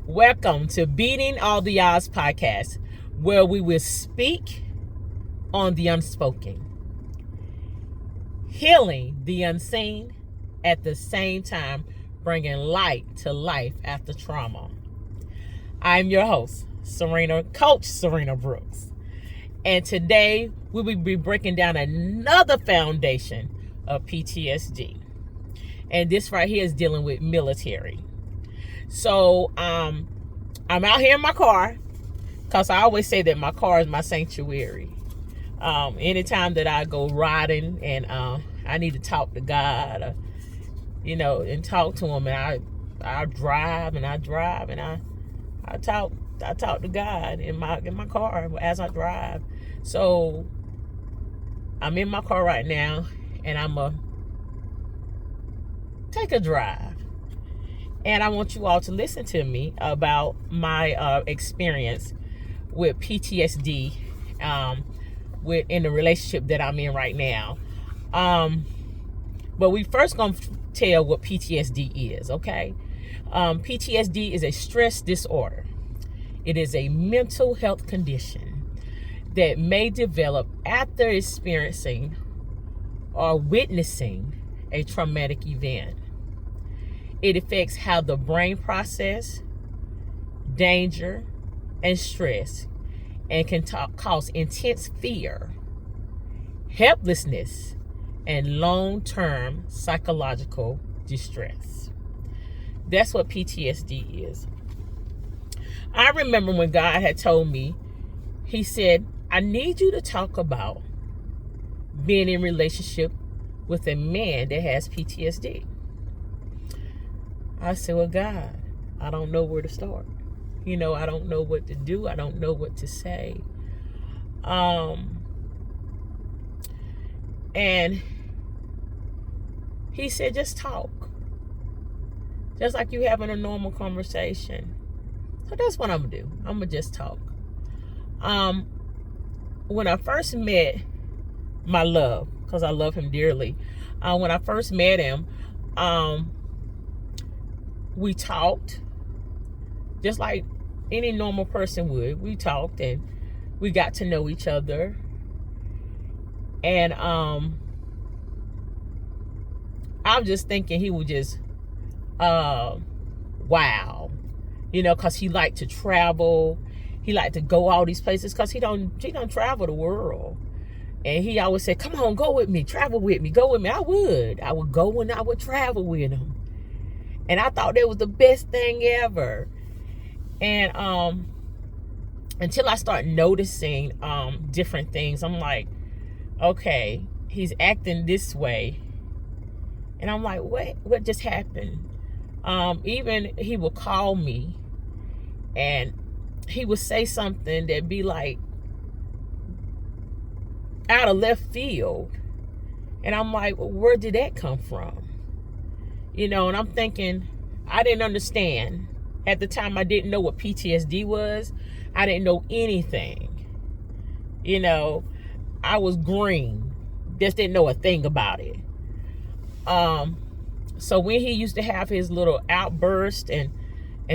Welcome to Beating All the Odds podcast, where we will speak on the unspoken, healing the unseen, at the same time bringing light to life after trauma. I'm your host, Coach Serena Brooks, and today we will be breaking down another foundation of PTSD, and this right here is dealing with military. So I'm out here in my car, because I always say that my car is my sanctuary. Anytime that I go riding and I need to talk to God, and talk to him, and I drive and I talk to God in my car as I drive. So I'm in my car right now, and I'm gonna take a drive. And I want you all to listen to me about my experience with PTSD in the relationship that I'm in right now. But we first going to tell what PTSD is, okay? PTSD is a stress disorder. It is a mental health condition that may develop after experiencing or witnessing a traumatic event. It affects how the brain processes danger and stress, and can cause intense fear, helplessness, and long-term psychological distress. That's what PTSD is. I remember when God had told me, he said, I need you to talk about being in relationship with a man that has PTSD. I said, well, God, I don't know where to start. I don't know what to do. I don't know what to say. And he said, just talk. Just like you having a normal conversation. So that's what I'm going to do. I'm going to just talk. When I first met my love, because I love him dearly, when I first met him, we talked just like any normal person would. We talked and we got to know each other. And I was just thinking he was just wow. Because he liked to travel. He liked to go all these places because he don't travel the world. And he always said, come on, go with me, travel with me, go with me. I would go and I would travel with him. And I thought that was the best thing ever. And until I start noticing different things, I'm like, okay, he's acting this way. And I'm like, what just happened? Even he would call me and he would say something that'd be like out of left field. And I'm like, well, where did that come from? And I'm thinking, I didn't understand. At the time, I didn't know what PTSD was. I didn't know anything. I was green. Just didn't know a thing about it. So when he used to have his little outburst and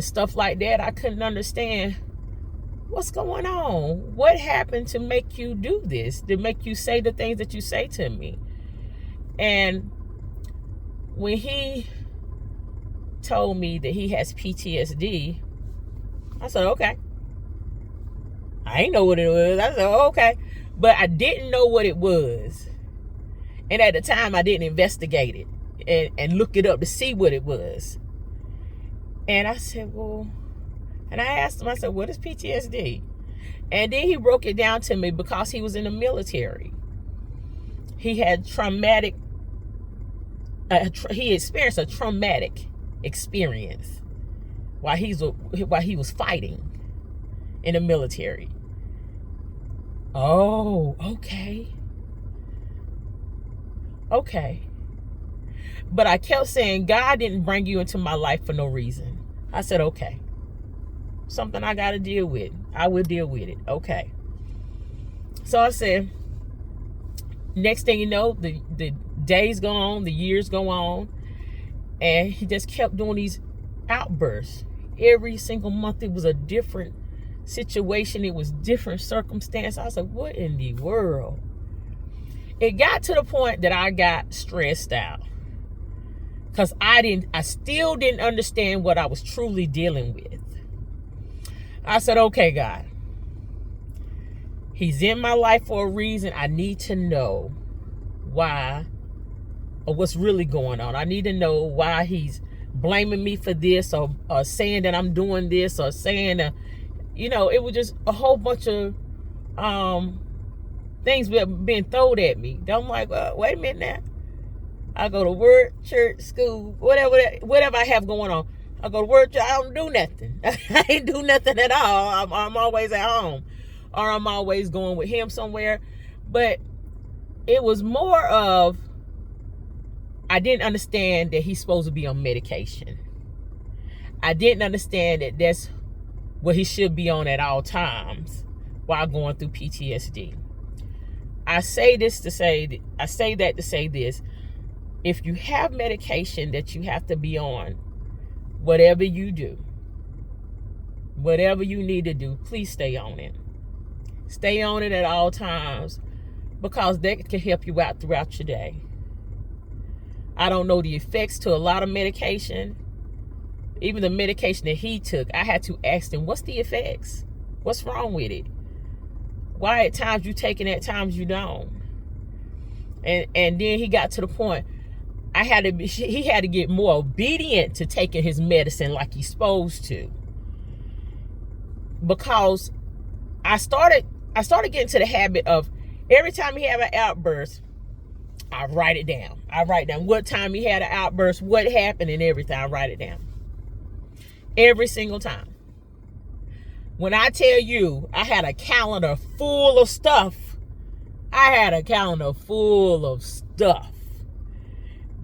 stuff like that, I couldn't understand what's going on. What happened to make you do this? To make you say the things that you say to me? And when he told me that he has PTSD, I said, okay. I ain't know what it was. I said, oh, okay. But I didn't know what it was. And at the time, I didn't investigate it and look it up to see what it was. And I said, well, and I asked him, I said, what is PTSD? And then he broke it down to me because he was in the military. He had he experienced a traumatic experience while he was fighting in the military. Oh, okay. But I kept saying, God didn't bring you into my life for no reason. I said, okay. Something I got to deal with. I will deal with it. Okay. So I said, next thing you know, the days go on, the years go on, and he just kept doing these outbursts. every single month it was a different situation. It was different circumstance. I was like, what in the world? It got to the point that I got stressed out because I still didn't understand what I was truly dealing with. I said, okay, God, he's in my life for a reason. I need to know why or what's really going on. I need to know why he's blaming me for this or saying that I'm doing this or saying, it was just a whole bunch of things being thrown at me. I'm like, wait a minute now. I go to work, church, school, whatever I have going on. I go to work, I don't do nothing. I ain't do nothing at all. I'm always at home. Or I'm always going with him somewhere. But it was more of, I didn't understand that he's supposed to be on medication. I didn't understand that that's what he should be on at all times while going through PTSD. I say that to say this. If you have medication that you have to be on, whatever you do, whatever you need to do, please stay on it. Stay on it at all times because that can help you out throughout your day. I don't know the effects to a lot of medication. Even the medication that he took, I had to ask him, what's the effects? What's wrong with it? Why at times you take it, at times you don't? And then he got to the point, he had to get more obedient to taking his medicine like he's supposed to. Because I started getting to the habit of every time he had an outburst, I write it down. I write down what time he had an outburst, what happened and everything. I write it down. Every single time. When I tell you I had a calendar full of stuff,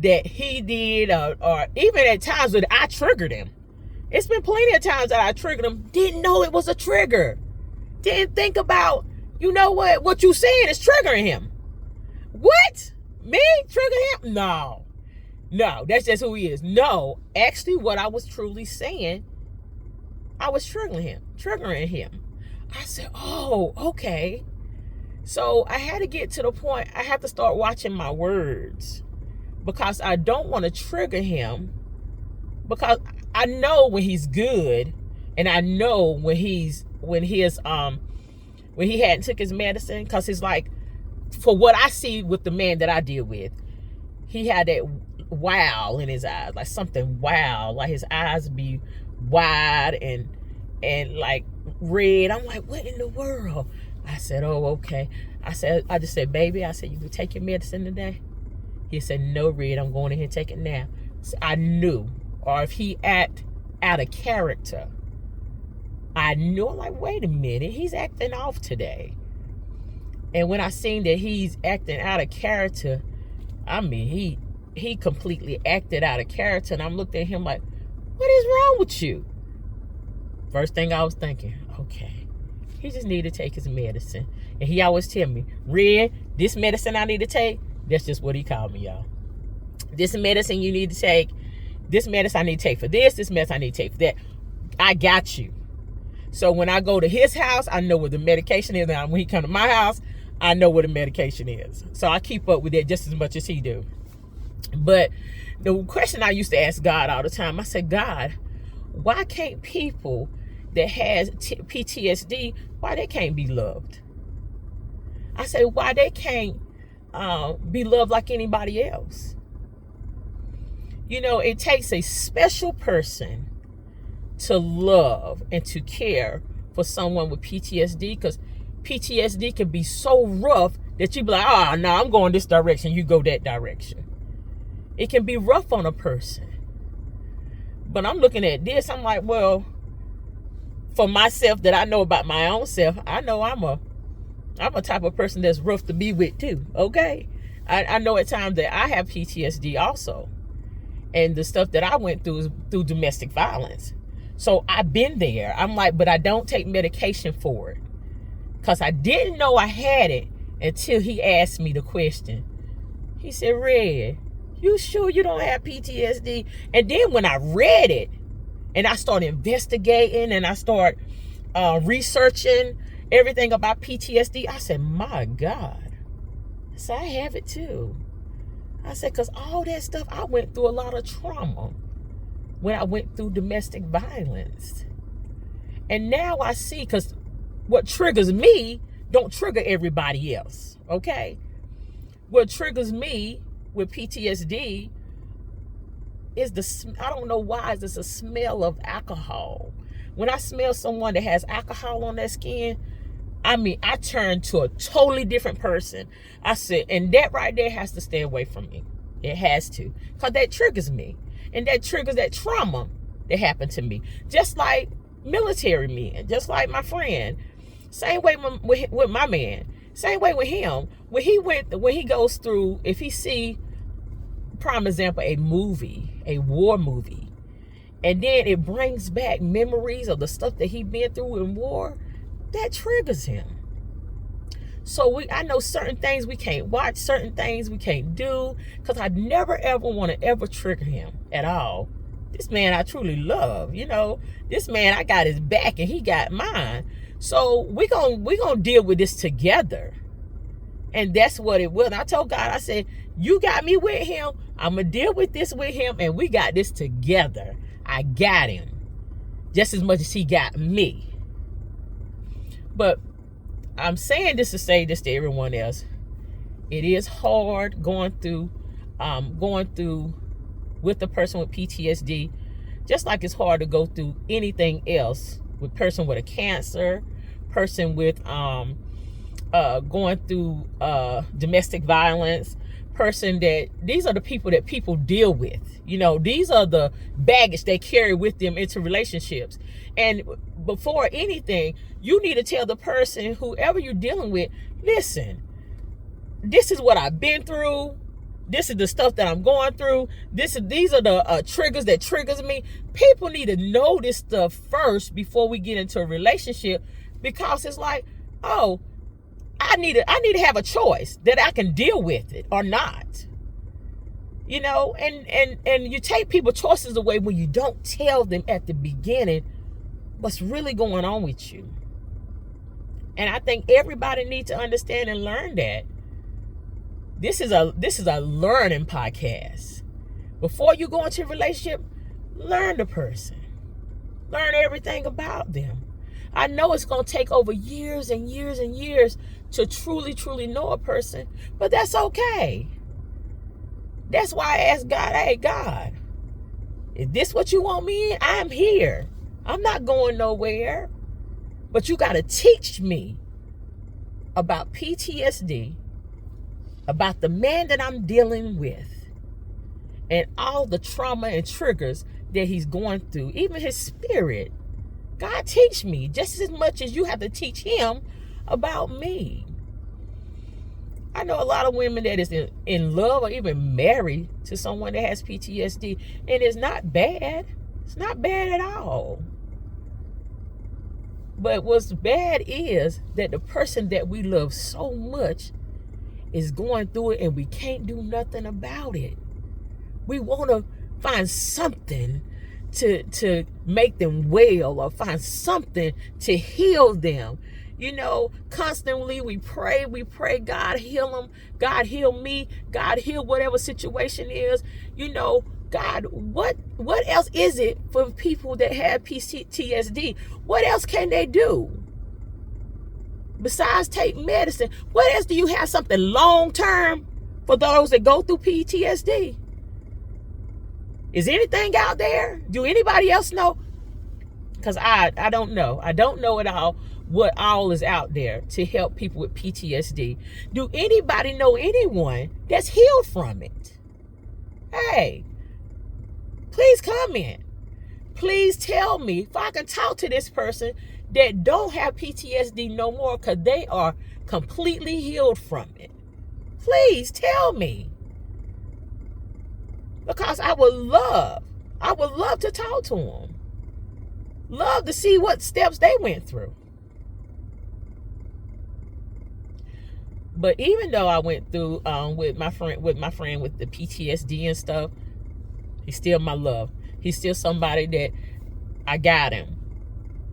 that he did, or even at times that I triggered him. It's been plenty of times that I triggered him, didn't know it was a trigger. Didn't think about, what you saying is triggering him. What? Me? Trigger him? No, that's just who he is. No, actually what I was truly saying, I was triggering him. I said, oh, okay. So I had to get to the point, I have to start watching my words because I don't want to trigger him, because I know when he's good and I know when he hadn't took his medicine, because it's like, for what I see with the man that I deal with, he had that wow in his eyes, like something wow, like his eyes be wide and like red. I'm like, what in the world? I said, oh, okay. I just said, baby, I said, you can take your medicine today? He said, no, Red, I'm going in here and take it now. So I knew, or if he act out of character, I knew. I'm like, wait a minute, he's acting off today. And when I seen that he's acting out of character, I mean, he completely acted out of character. And I'm looking at him like, what is wrong with you? First thing I was thinking, okay, he just need to take his medicine. And he always tell me, Red, this medicine I need to take, that's just what he called me, y'all. This medicine you need to take, this medicine I need to take for this medicine I need to take for that. I got you. So when I go to his house, I know where the medication is. And when he come to my house, I know where the medication is. So I keep up with that just as much as he do. But the question I used to ask God all the time, I said, God, why can't people that has PTSD, why they can't be loved? I said, why they can't be loved like anybody else? It takes a special person to love and to care for someone with PTSD, because PTSD can be so rough that you be like, no, I'm going this direction, you go that direction. It can be rough on a person. But I'm looking at this, I'm like, well, for myself, that I know about my own self, I know I'm a type of person that's rough to be with too, okay? I know at times that I have PTSD also. And the stuff that I went through is through domestic violence. So I've been there. I'm like, but I don't take medication for it. Because I didn't know I had it until he asked me the question. He said, Red, you sure you don't have PTSD? And then when I read it, And I start investigating and I start researching everything about PTSD. I said, my God. I said, I have it too. I said, because all that stuff, I went through a lot of trauma when I went through domestic violence. And now I see, because what triggers me don't trigger everybody else, okay? What triggers me with PTSD is I don't know why, it's a smell of alcohol. When I smell someone that has alcohol on their skin, I turn to a totally different person. I said, and that right there has to stay away from me. It has to, because that triggers me. And that triggers that trauma that happened to me. Just like military men, just like my friend. Same way with my man. Same way with him. When he goes through, if he see, prime example, a war movie, and then it brings back memories of the stuff that he been through in war, that triggers him. So I know certain things we can't watch, certain things we can't do, because I never ever want to ever trigger him at all. This man I truly love, this man, I got his back and he got mine. So we gonna deal with this together. And that's what it was. And I told God, I said, you got me with him, I'm gonna deal with this with him, and we got this together. I got him just as much as he got me. But I'm saying this to say this to everyone else. It is hard going through with the person with PTSD, just like it's hard to go through anything else with person with a cancer, person with going through domestic violence, person that these are the people that people deal with. These are the baggage they carry with them into relationships. And before anything, you need to tell the person, whoever you're dealing with, listen, this is what I've been through. This is the stuff that I'm going through. These are the triggers that triggers me. People need to know this stuff first before we get into a relationship, because it's like, oh, I need to have a choice that I can deal with it or not. And you take people's choices away when you don't tell them at the beginning what's really going on with you. And I think everybody needs to understand and learn that. This is a learning podcast. Before you go into a relationship, learn the person. Learn everything about them. I know it's going to take over years and years and years to truly, truly know a person, but that's okay. That's why I asked God, hey, God, is this what you want me in? I'm here. I'm not going nowhere. But you got to teach me about PTSD, about the man that I'm dealing with, and all the trauma and triggers that he's going through, even his spirit. God, teach me just as much as you have to teach him about me. I know a lot of women that is in love or even married to someone that has PTSD, and it's not bad. It's not bad at all. But what's bad is that the person that we love so much is going through it, and we can't do nothing about it. We want to find something to make them well, or find something to heal them. Constantly we pray, God heal them, God heal me, God heal whatever situation is. God, what else is it for people that have PTSD? What else can they do besides take medicine? What else do you have, something long term for those that go through PTSD? Is anything out there? Do anybody else know? Because I don't know. I don't know at all what all is out there to help people with PTSD. Do anybody know anyone that's healed from it? Hey, please comment. Please tell me if I can talk to this person that don't have PTSD no more, because they are completely healed from it. Please tell me. Because I would love to talk to them. Love to see what steps they went through. But even though I went through with my friend with the PTSD and stuff, he's still my love. He's still somebody that I got him.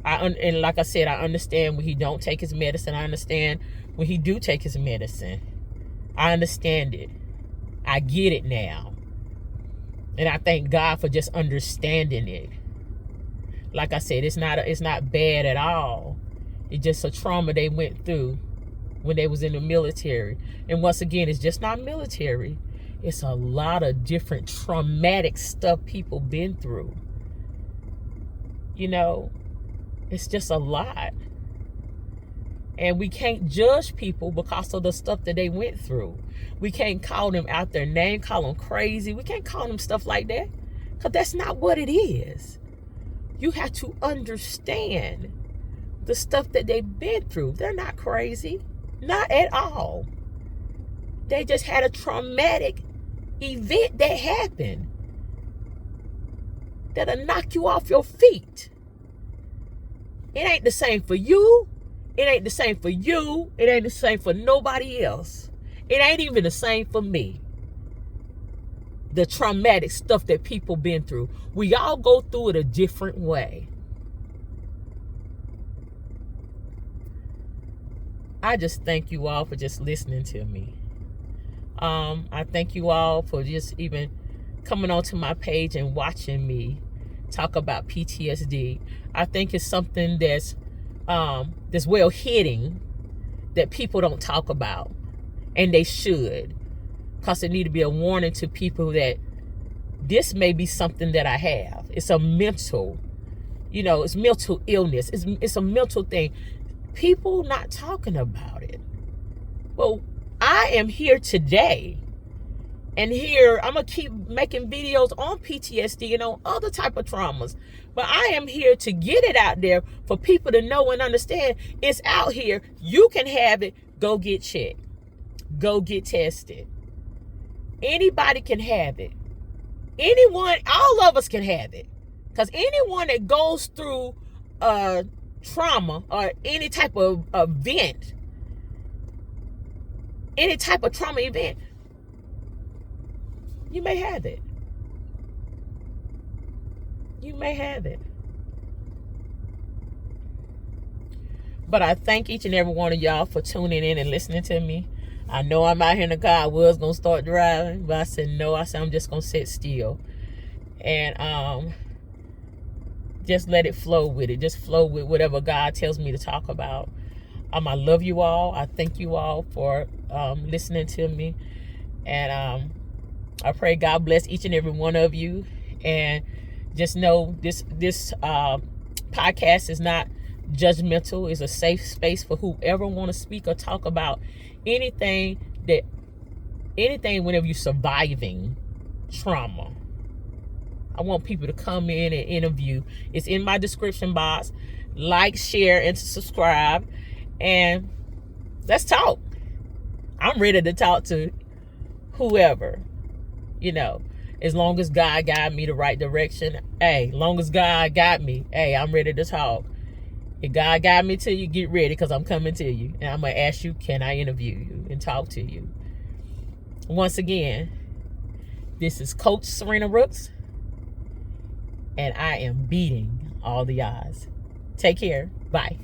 And like I said, I understand when he don't take his medicine. I understand when he do take his medicine. I understand it. I get it now. And I thank God for just understanding it. Like I said, it's not bad at all. It's just a trauma they went through when they was in the military. And once again, it's just not military. It's a lot of different traumatic stuff people been through. You know, it's just a lot. And we can't judge people because of the stuff that they went through. We can't call them out their name, call them crazy. We can't call them stuff like that, because that's not what it is. You have to understand the stuff that they've been through. They're not crazy. Not at all. They just had a traumatic event that happened that'll knock you off your feet. It ain't the same for you. It ain't the same for you. It ain't the same for nobody else. It ain't even the same for me. The traumatic stuff that people been through. We all go through it a different way. I just thank you all for just listening to me. I thank you all for just even coming onto my page and watching me talk about PTSD. I think it's something that's well hitting that people don't talk about, and they should, because it need to be a warning to people that this may be something that I have. It's a mental, it's mental illness. It's a mental thing. People not talking about it. Well, I am here today, and here I'm gonna keep making videos on PTSD and on other type of traumas. But I am here to get it out there for people to know and understand it's out here. You can have it. Go get checked. Go get tested. Anybody can have it. Anyone, all of us can have it. Because anyone that goes through trauma or any type of event, any type of trauma event, you may have it. You may have it. But I thank each and every one of y'all for tuning in and listening to me. I know I'm out here in the car. I was going to start driving, but I said no. I said I'm just going to sit still. And just let it flow with it. Just flow with whatever God tells me to talk about. I love you all. I thank you all for listening to me. And I pray God bless each and every one of you. And just know this podcast is not judgmental. It's a safe space for whoever want to speak or talk about anything whenever you're surviving trauma. I want people to come in and interview. It's in my description box. Like, share, and subscribe. And let's talk. I'm ready to talk to whoever, as long as God guide me the right direction. Hey, long as God got me, hey, I'm ready to talk. If God guide me to you, get ready, because I'm coming to you. And I'm going to ask you, can I interview you and talk to you? Once again, this is Coach Serena Brooks, and I am beating all the odds. Take care. Bye.